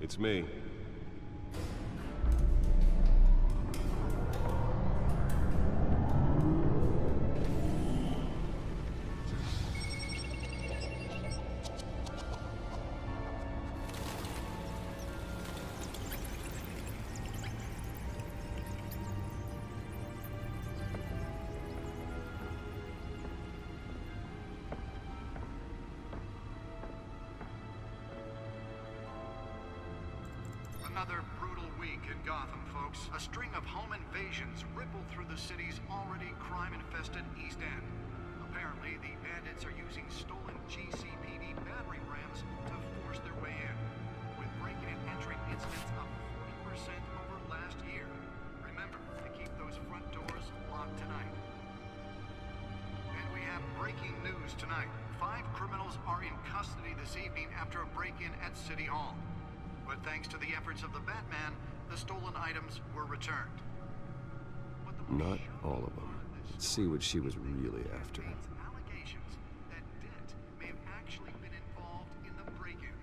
It's me. Another brutal week in Gotham, folks. A string of home invasions ripple through the city's already crime-infested East End. Apparently, the bandits are using stolen GCPD battering rams to force their way in, with breaking and entering incidents up 40% over last year. Remember to keep those front doors locked tonight. And we have breaking news tonight. 5 criminals are in custody this evening after a break-in at City Hall. But thanks to the efforts of the Batman, the stolen items were returned. Not all of them. Let's see what she was really after. Allegations that Dent may have actually been involved in the break-in.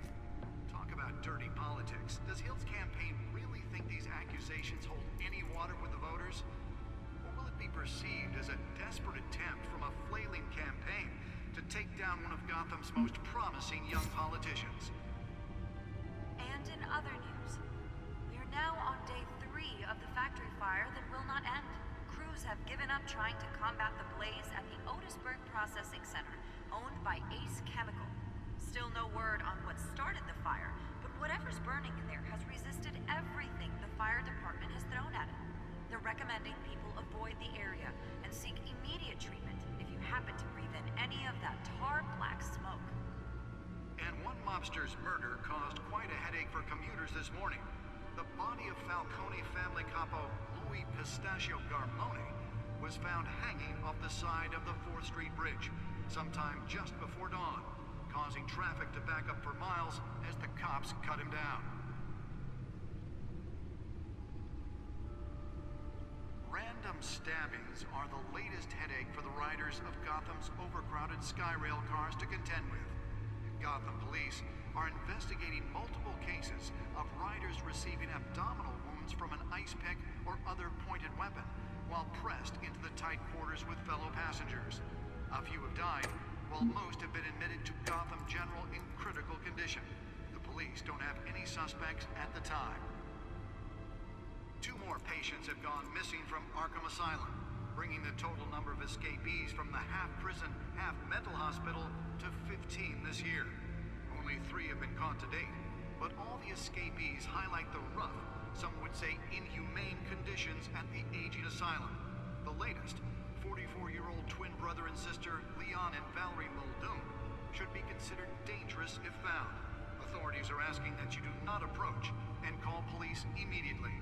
Talk about dirty politics. Does Hill's campaign really think these accusations hold any water with the voters? Or will it be perceived as a desperate attempt from a flailing campaign to take down one of Gotham's most promising young politicians? And in other news, we are now on day 3 of the factory fire that will not end. Crews have given up trying to combat the blaze at the Otisburg Processing Center, owned by Ace Chemical. Still no word on what started the fire, but whatever's burning in there has resisted everything the fire department has thrown at it. They're recommending people avoid the area and seek immediate treatment if you happen to breathe in any of that tar black smoke. And one mobster's murder caused quite a headache for commuters this morning. The body of Falcone family capo Louis Pistachio Garmone was found hanging off the side of the 4th Street Bridge sometime just before dawn, causing traffic to back up for miles as the cops cut him down. Random stabbings are the latest headache for the riders of Gotham's overcrowded Skyrail cars to contend with. Gotham police are investigating multiple cases of riders receiving abdominal wounds from an ice pick or other pointed weapon while pressed into the tight quarters with fellow passengers. A few have died, while most have been admitted to Gotham General in critical condition. The police don't have any suspects at the time. 2 more patients have gone missing from Arkham Asylum, bringing the total number of escapees from the half-prison, half-mental hospital to 15 this year. Only 3 have been caught to date, but all the escapees highlight the rough, some would say inhumane conditions at the aging asylum. The latest, 44-year-old twin brother and sister Leon and Valerie Muldoon, should be considered dangerous if found. Authorities are asking that you do not approach and call police immediately.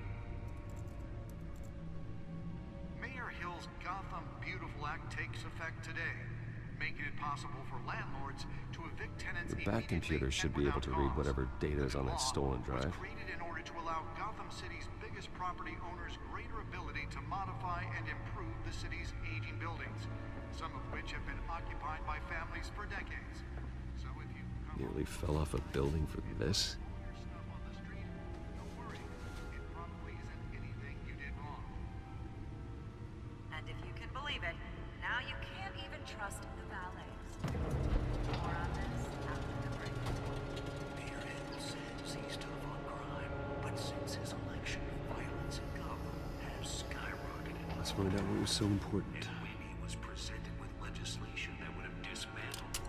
Mayor Hill's Gotham Beautiful Act takes effect today, making it possible for landlords to evict tenants The Bat computer should be able to read whatever data is on that stolen drive. It was created in order to allow Gotham City's biggest property owners greater ability to modify and improve the city's aging buildings, some of which have been occupied by families for decades. So if you Nearly fell off a building for this. your stuff on the street, don't worry. It probably isn't anything you did wrong. And if you can believe it, now you can't even trust the valets. More on this after the break. Mayor Hill says he's tough on crime, but since his election, violence in Gotham has skyrocketed. Let's find out what was so important. And when he was presented with legislation that would have dismantled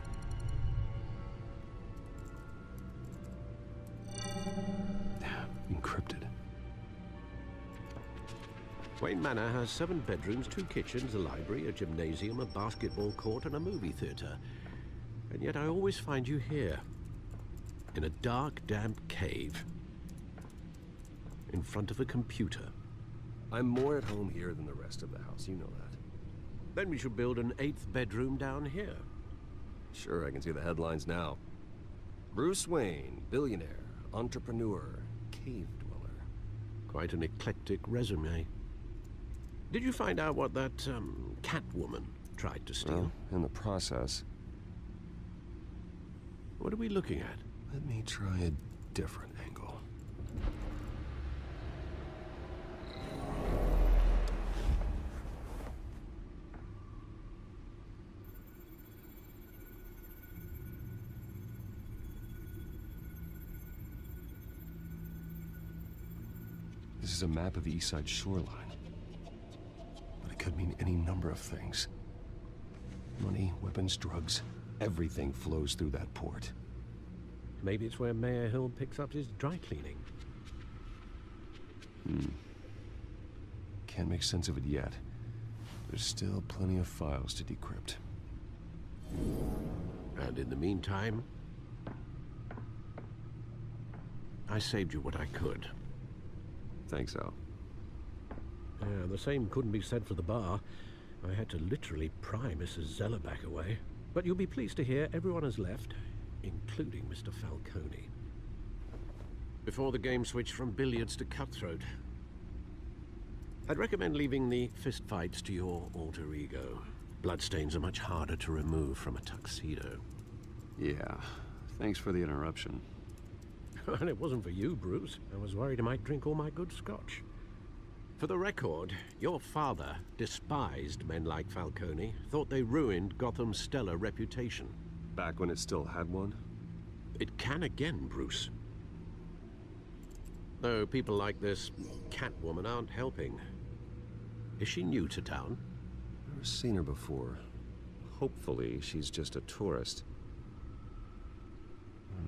Encrypted. Wayne Manor has 7 bedrooms, 2 kitchens, a library, a gymnasium, a basketball court, and a movie theater. And yet I always find you here, in a dark, damp cave, in front of a computer. I'm more at home here than the rest of the house, you know that. Then we should build an 8th bedroom down here. Sure, I can see the headlines now. Bruce Wayne, billionaire, entrepreneur, cave dweller. Quite an eclectic resume. Did you find out what that, Catwoman tried to steal? Well, in the process. What are we looking at? Let me try a different angle. This is a map of the East Side shoreline. But it could mean any number of things. Money, weapons, drugs, everything flows through that port. Maybe it's where Mayor Hill picks up his dry cleaning. Can't make sense of it yet. There's still plenty of files to decrypt. And in the meantime, I saved you what I could. Thanks, Al. Yeah, the same couldn't be said for the bar. I had to literally pry Mrs. Zeller back away. But you'll be pleased to hear everyone has left, including Mr. Falcone. Before the game switched from billiards to cutthroat, I'd recommend leaving the fistfights to your alter ego. Bloodstains are much harder to remove from a tuxedo. Yeah, thanks for the interruption. And it wasn't for you, Bruce. I was worried I might drink all my good scotch. For the record, your father despised men like Falcone, thought they ruined Gotham's stellar reputation. Back when it still had one? It can again, Bruce. Though people like this Catwoman aren't helping. Is she new to town? Never seen her before. Hopefully, she's just a tourist.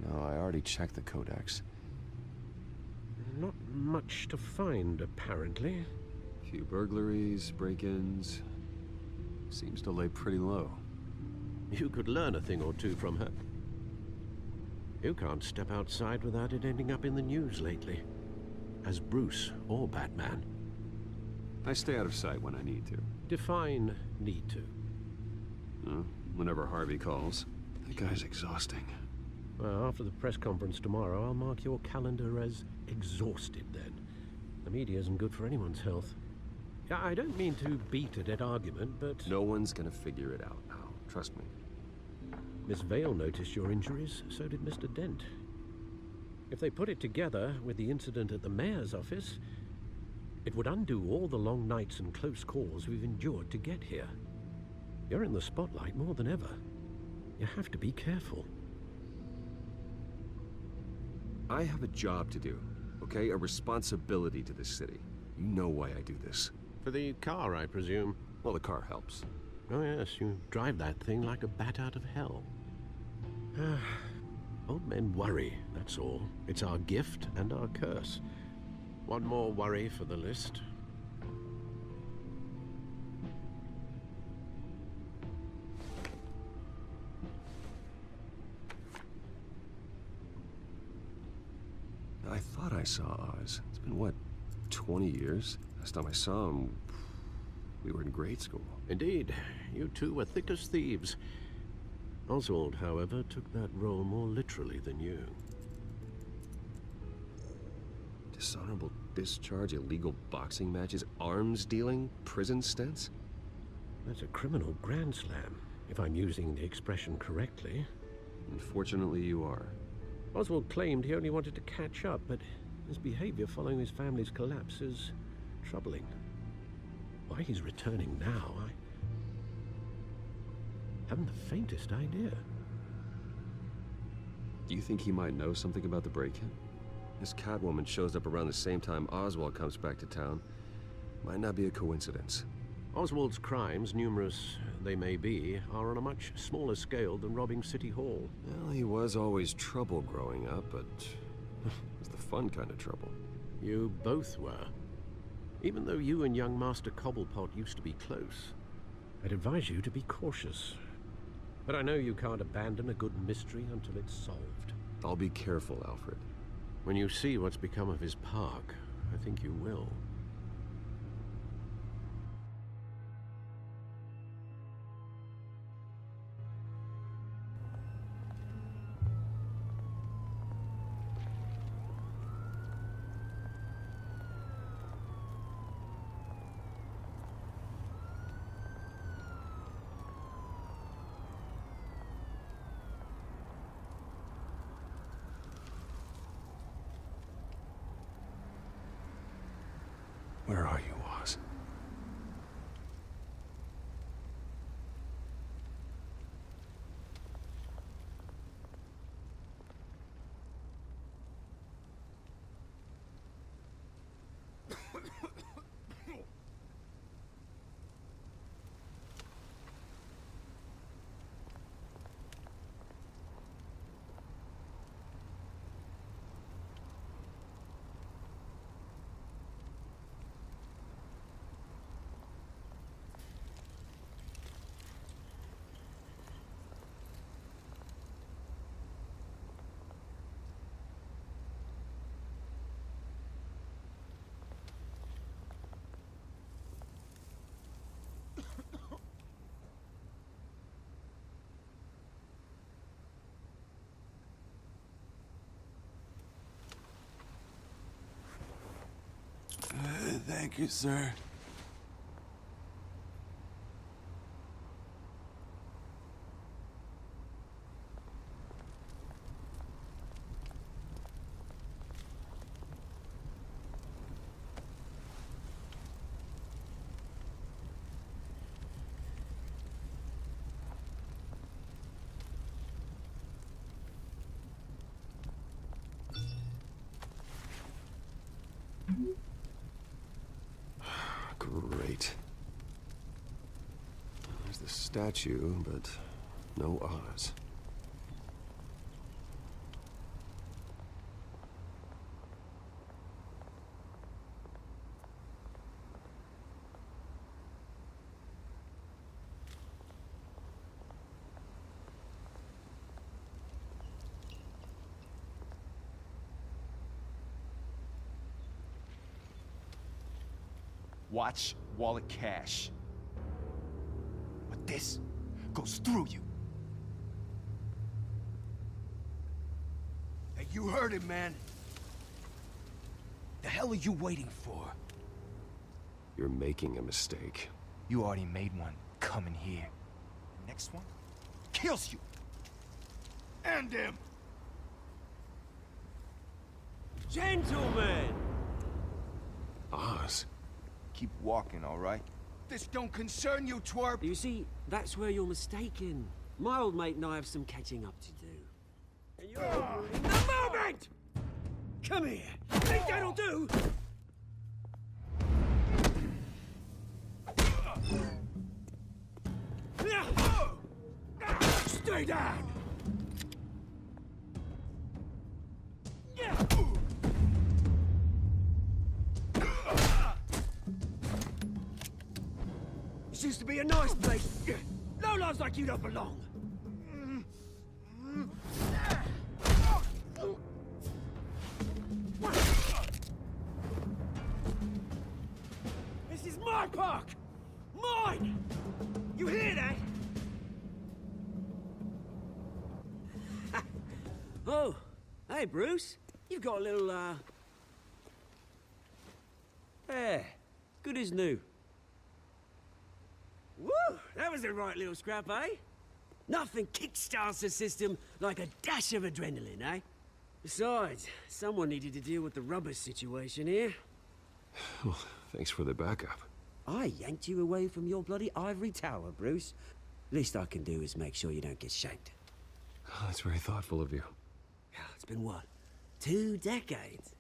No, I already checked the codex. Not much to find, apparently. Few burglaries, break-ins. Seems to lay pretty low. You could learn a thing or two from her. You can't step outside without it ending up in the news lately. As Bruce or Batman. I stay out of sight when I need to. Define need to. Whenever Harvey calls. That guy's exhausting. Well, after the press conference tomorrow, I'll mark your calendar as exhausted then. The media isn't good for anyone's health. I don't mean to beat a dead argument, but... No one's gonna figure it out now. Trust me. Miss Vale noticed your injuries, so did Mr. Dent. If they put it together with the incident at the mayor's office, it would undo all the long nights and close calls we've endured to get here. You're in the spotlight more than ever. You have to be careful. I have a job to do, okay? A responsibility to this city. You know why I do this. For the car, I presume. Well, the car helps. Oh yes, you drive that thing like a bat out of hell. Old men worry, that's all. It's our gift and our curse. One more worry for the list. I thought I saw Oz. It's been, what, 20 years? Last time I saw him, we were in grade school. Indeed, you two were thick as thieves. Oswald, however, took that role more literally than you. Dishonorable discharge, illegal boxing matches, arms dealing, prison stints? That's a criminal grand slam, if I'm using the expression correctly. Unfortunately, you are. Oswald claimed he only wanted to catch up, but his behavior following his family's collapse is troubling. Why he's returning now, I haven't the faintest idea. Do you think he might know something about the break-in? This Catwoman shows up around the same time Oswald comes back to town. Might not be a coincidence. Oswald's crimes, numerous they may be, are on a much smaller scale than robbing City Hall. Well, he was always trouble growing up, but it was the fun kind of trouble. You both were. Even though you and young Master Cobblepot used to be close, I'd advise you to be cautious. But I know you can't abandon a good mystery until it's solved. I'll be careful, Alfred. When you see what's become of his park, I think you will. Where are you, Oz? Thank you, sir. Great. There's the statue, but no Oz. Watch wallet cash. But this goes through you. Hey, you heard it, man. The hell are you waiting for? You're making a mistake. You already made one coming here. The next one kills you. And him. Gentlemen! Oz? Keep walking, all right? This don't concern you, twerp. You see, that's where you're mistaken. My old mate and I have some catching up to do. And you're in the moment! Come here. Think that'll do? Stay down! This used to be a nice place. No lives like you don't belong. This is my park! Mine! You hear that? Oh, hey, Bruce. You've got a little, yeah, good as new. Woo! That was a right little scrap, eh? Nothing kickstarts the system like a dash of adrenaline, eh? Besides, someone needed to deal with the rubber situation here. Well, thanks for the backup. I yanked you away from your bloody ivory tower, Bruce. Least I can do is make sure you don't get shanked. Oh, that's very thoughtful of you. It's been what? 2 decades?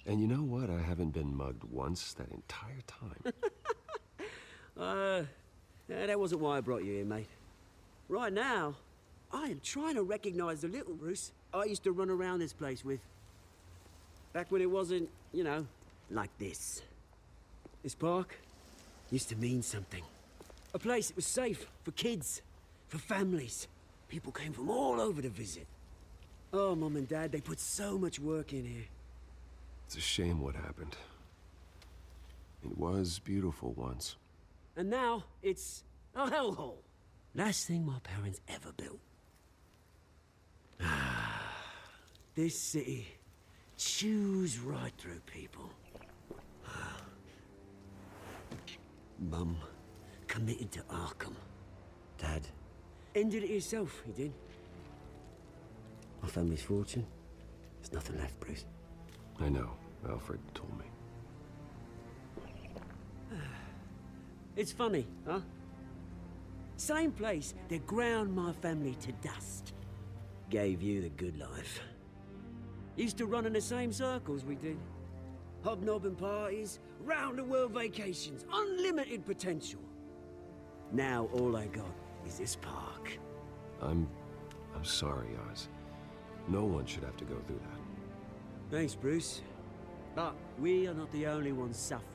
And you know what? I haven't been mugged once that entire time. That wasn't why I brought you here, mate. Right now, I am trying to recognize the little Bruce I used to run around this place with. Back when it wasn't, you know, like this. This park used to mean something. A place that was safe for kids, for families. People came from all over to visit. Oh, Mom and Dad, they put so much work in here. It's a shame what happened. It was beautiful once. And now, it's a hellhole. Last thing my parents ever built. This city chews right through people. Mum committed to Arkham. Dad ended it himself, he did. My family's fortune, there's nothing left, Bruce. I know. Alfred told me. It's funny, huh? Same place that ground my family to dust. Gave you the good life. Used to run in the same circles we did. Hobnobbing parties, round-the-world vacations, unlimited potential. Now all I got is this park. I'm sorry, Oz. No one should have to go through that. Thanks, Bruce. But we are not the only ones suffering.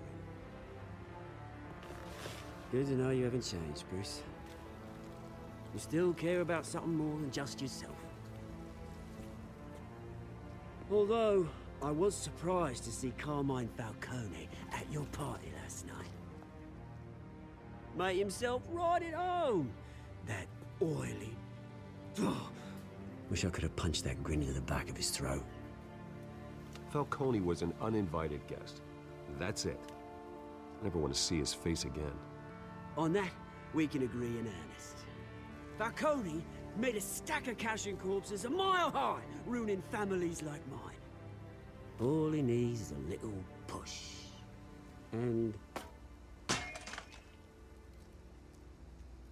Good to know you haven't changed, Bruce. You still care about something more than just yourself. Although, I was surprised to see Carmine Falcone at your party last night. Made himself right at home. That oily... Wish I could have punched that grin into the back of his throat. Falcone was an uninvited guest. That's it. I never want to see his face again. On that, we can agree in earnest. Falcone made a stack of cash and corpses a mile high, ruining families like mine. All he needs is a little push. And...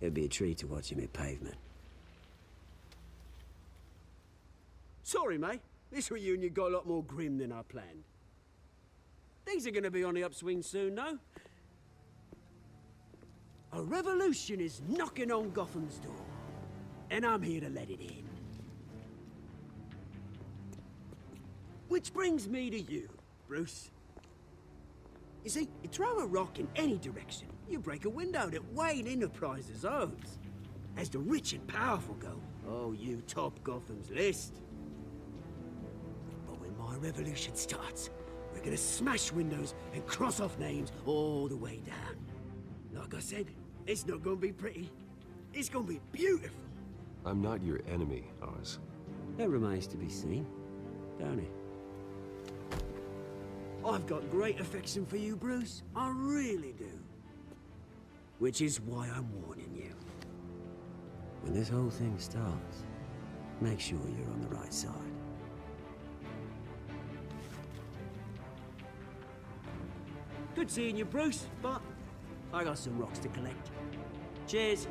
it'd be a treat to watch him hit pavement. Sorry, mate. This reunion got a lot more grim than I planned. Things are gonna be on the upswing soon, though. A revolution is knocking on Gotham's door. And I'm here to let it in. Which brings me to you, Bruce. You see, you throw a rock in any direction, you break a window that Wayne Enterprises owns. As the rich and powerful go, oh, you top Gotham's list. But when my revolution starts, we're gonna smash windows and cross off names all the way down. Like I said, it's not gonna be pretty. It's gonna be beautiful. I'm not your enemy, Oz. That remains to be seen, don't it? I've got great affection for you, Bruce. I really do. Which is why I'm warning you. When this whole thing starts, make sure you're on the right side. Good seeing you, Bruce, but I got some rocks to collect. Cheers.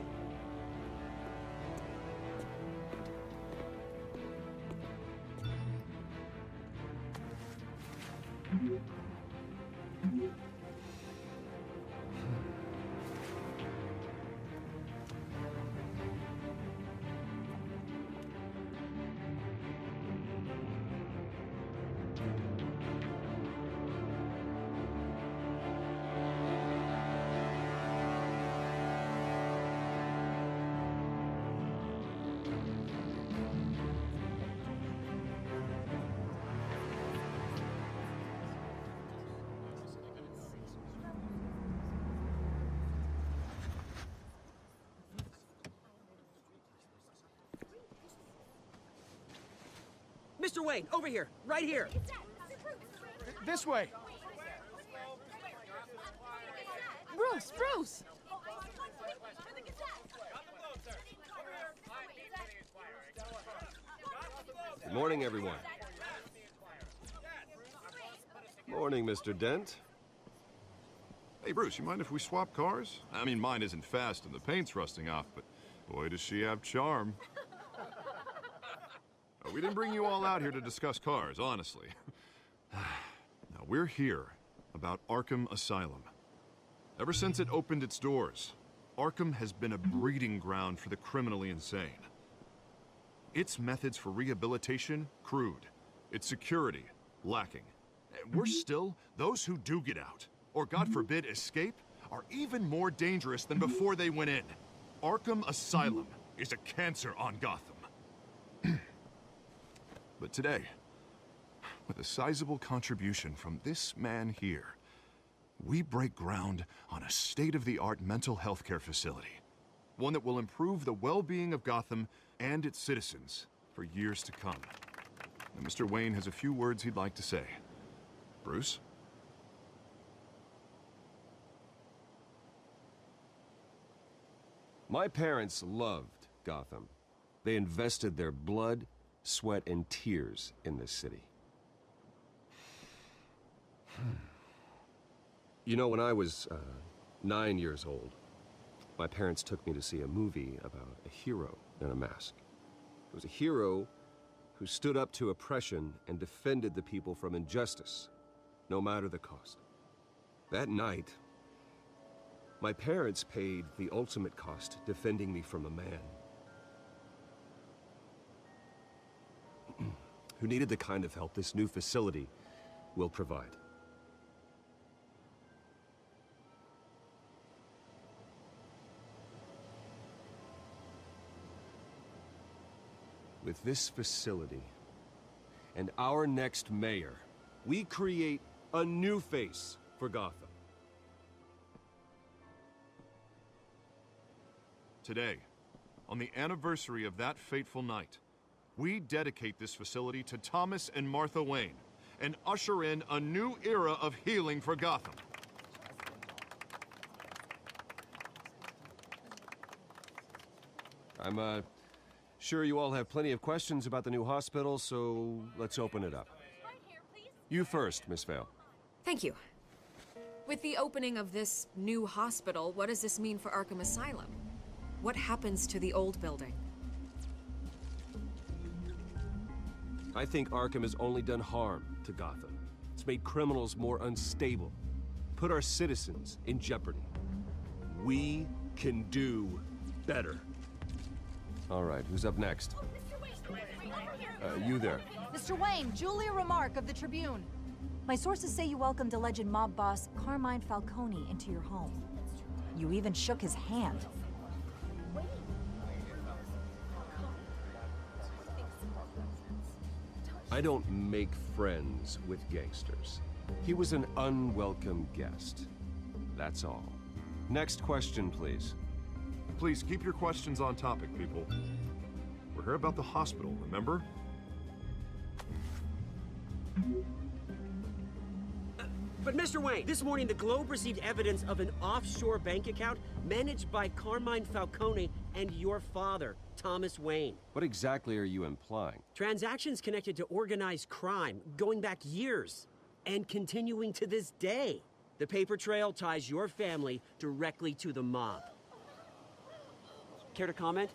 Mr. Wayne, over here, right here. This way. Bruce! Good morning, everyone. Morning, Mr. Dent. Hey, Bruce, you mind if we swap cars? I mean, mine isn't fast and the paint's rusting off, but boy, does she have charm. We didn't bring you all out here to discuss cars, honestly. Now, we're here about Arkham Asylum. Ever since it opened its doors, Arkham has been a breeding ground for the criminally insane. Its methods for rehabilitation, crude. Its security, lacking. And worse still, those who do get out, or God forbid, escape, are even more dangerous than before they went in. Arkham Asylum is a cancer on Gotham. But today, with a sizable contribution from this man here, we break ground on a state-of-the-art mental health care facility. One that will improve the well-being of Gotham and its citizens for years to come. And Mr. Wayne has a few words he'd like to say. Bruce? My parents loved Gotham. They invested their blood, sweat, and tears in this city. You know, when I was 9 years old, my parents took me to see a movie about a hero in a mask. It was a hero who stood up to oppression and defended the people from injustice, no matter the cost. That night, my parents paid the ultimate cost defending me from a man who needed the kind of help this new facility will provide. With this facility and our next mayor, we create a new face for Gotham. Today, on the anniversary of that fateful night, we dedicate this facility to Thomas and Martha Wayne and usher in a new era of healing for Gotham. I'm, sure you all have plenty of questions about the new hospital, so let's open it up. You first, Miss Vale. Thank you. With the opening of this new hospital, what does this mean for Arkham Asylum? What happens to the old building? I think Arkham has only done harm to Gotham. It's made criminals more unstable, put our citizens in jeopardy. We can do better. All right, who's up next? You there. Mr. Wayne, Julia Remark of the Tribune. My sources say you welcomed alleged mob boss Carmine Falcone into your home. You even shook his hand. I don't make friends with gangsters. He was an unwelcome guest. That's all. Next question, please. Please keep your questions on topic, people. We're here about the hospital, remember? But Mr. Wayne, this morning the Globe received evidence of an offshore bank account managed by Carmine Falcone and your father, Thomas Wayne. What exactly are you implying? Transactions connected to organized crime, going back years, and continuing to this day. The paper trail ties your family directly to the mob. Care to comment?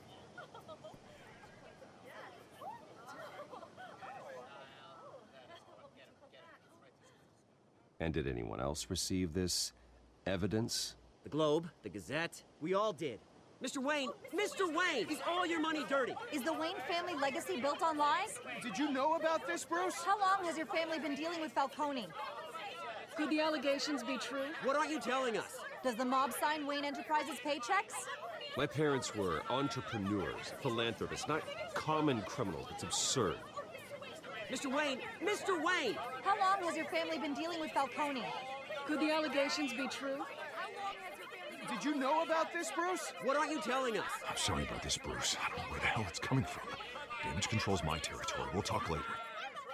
And did anyone else receive this evidence? The Globe, the Gazette, we all did. Mr. Wayne, is all your money dirty? Is the Wayne family legacy built on lies? Did you know about this, Bruce? How long has your family been dealing with Falcone? Could the allegations be true? What aren't you telling us? Does the mob sign Wayne Enterprises paychecks? My parents were entrepreneurs, philanthropists, not common criminals. It's absurd. Mr. Wayne! How long has your family been dealing with Falcone? Could the allegations be true? Did you know about this, Bruce? What aren't you telling us? I'm sorry about this, Bruce. I don't know where the hell it's coming from. Damage control's my territory. We'll talk later.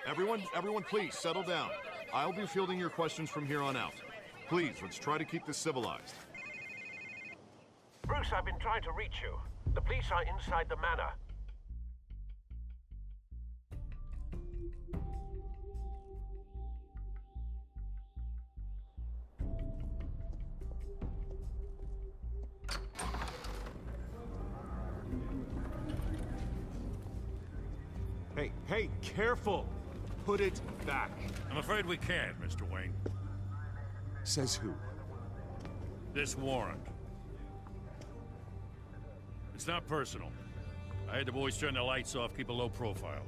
Everyone, please, settle down. I'll be fielding your questions from here on out. Please, let's try to keep this civilized. Bruce, I've been trying to reach you. The police are inside the manor. Hey, careful! Put it back. I'm afraid we can't, Mr. Wayne. Says who? This warrant. It's not personal. I had the boys turn the lights off, keep a low profile.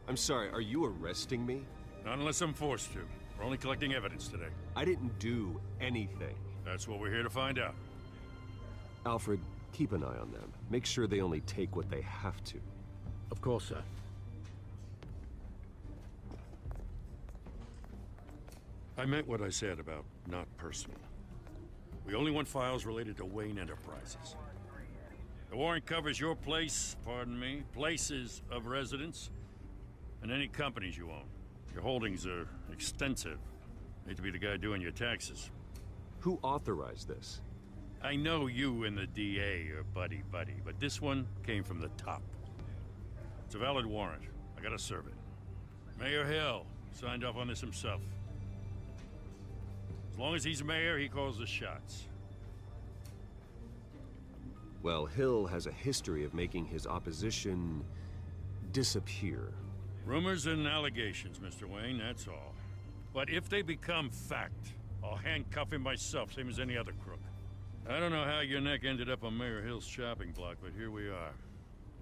I'm sorry, are you arresting me? Not unless I'm forced to. We're only collecting evidence today. I didn't do anything. That's what we're here to find out. Alfred, keep an eye on them. Make sure they only take what they have to. Of course, sir. I meant what I said about not personal. We only want files related to Wayne Enterprises. The warrant covers your place, pardon me, places of residence, and any companies you own. Your holdings are extensive. Hate to be the guy doing your taxes. Who authorized this? I know you and the DA are buddy-buddy, but this one came from the top. It's a valid warrant. I gotta serve it. Mayor Hill signed off on this himself. As long as he's mayor, he calls the shots. Well, Hill has a history of making his opposition disappear. Rumors and allegations, Mr. Wayne, that's all. But if they become fact, I'll handcuff him myself, same as any other crook. I don't know how your neck ended up on Mayor Hill's shopping block, but here we are.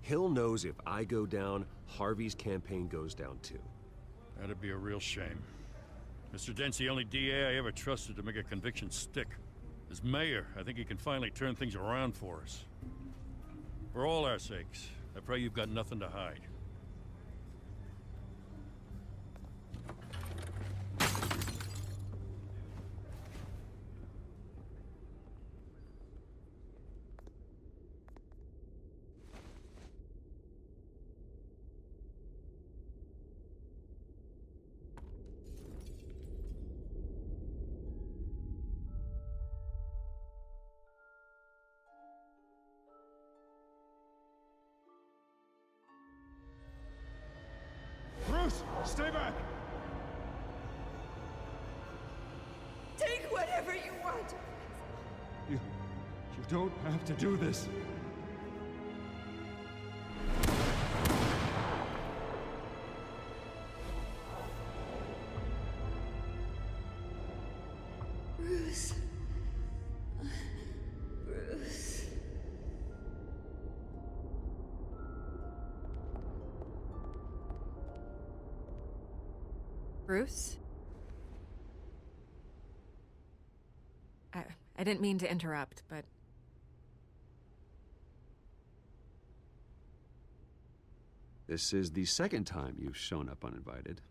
Hill knows if I go down, Harvey's campaign goes down too. That'd be a real shame. Mr. Dent's the only DA I ever trusted to make a conviction stick. As mayor, I think he can finally turn things around for us. For all our sakes, I pray you've got nothing to hide. God! You don't have to do this. Bruce. Bruce. Bruce? I didn't mean to interrupt, but... This is the second time you've shown up uninvited.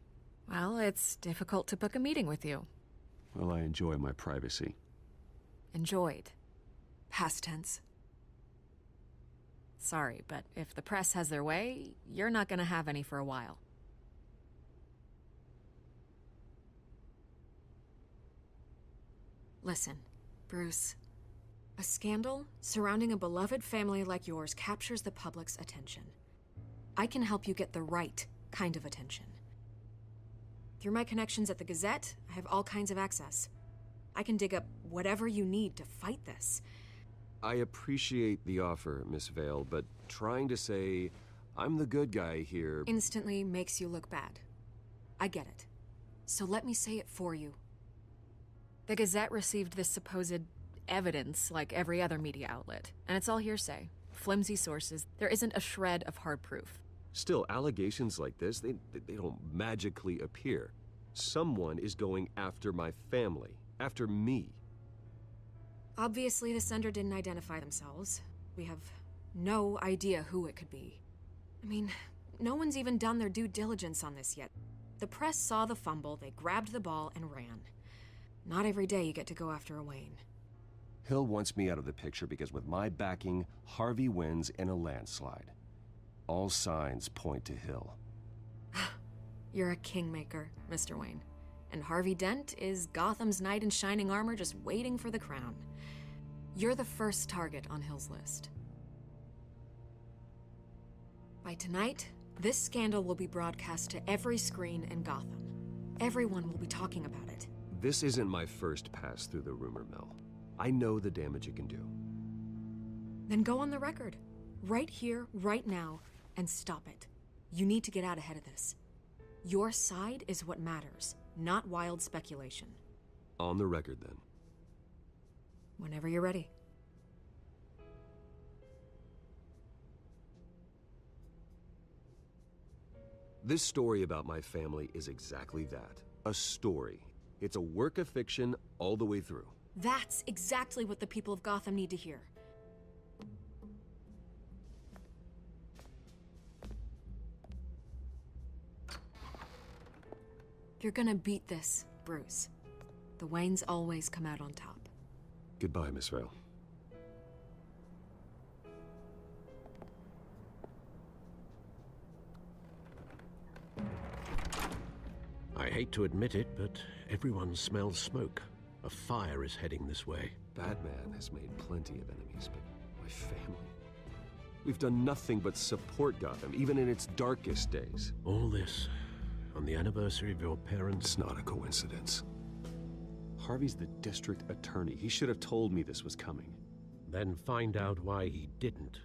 Well, it's difficult to book a meeting with you. Well, I enjoy my privacy. Enjoyed. Past tense. Sorry, but if the press has their way, you're not gonna have any for a while. Listen, Bruce. A scandal surrounding a beloved family like yours captures the public's attention. I can help you get the right kind of attention. Through my connections at the Gazette, I have all kinds of access. I can dig up whatever you need to fight this. I appreciate the offer, Miss Vale, but trying to say I'm the good guy here instantly makes you look bad. I get it. So let me say it for you. The Gazette received this supposed evidence like every other media outlet, and it's all hearsay. Flimsy sources. There isn't a shred of hard proof. Still, allegations like this, they don't magically appear. Someone is going after my family, after me. Obviously, the sender didn't identify themselves. We have no idea who it could be. I mean, no one's even done their due diligence on this yet. The press saw the fumble, they grabbed the ball and ran. Not every day you get to go after a Wayne. Hill wants me out of the picture because with my backing, Harvey wins in a landslide. All signs point to Hill. You're a kingmaker, Mr. Wayne. And Harvey Dent is Gotham's knight in shining armor just waiting for the crown. You're the first target on Hill's list. By tonight, this scandal will be broadcast to every screen in Gotham. Everyone will be talking about it. This isn't my first pass through the rumor mill. I know the damage it can do. Then go on the record. Right here, right now, and stop it. You need to get out ahead of this. Your side is what matters, not wild speculation. On the record, then. Whenever you're ready. This story about my family is exactly that. A story. It's a work of fiction all the way through. That's exactly what the people of Gotham need to hear. You're gonna beat this, Bruce. The Waynes always come out on top. Goodbye, Miss Vale. I hate to admit it, but everyone smells smoke. A fire is heading this way. Batman has made plenty of enemies, but my family... We've done nothing but support Gotham, even in its darkest days. All this on the anniversary of your parents'... It's not a coincidence. Harvey's the district attorney. He should have told me this was coming. Then find out why he didn't.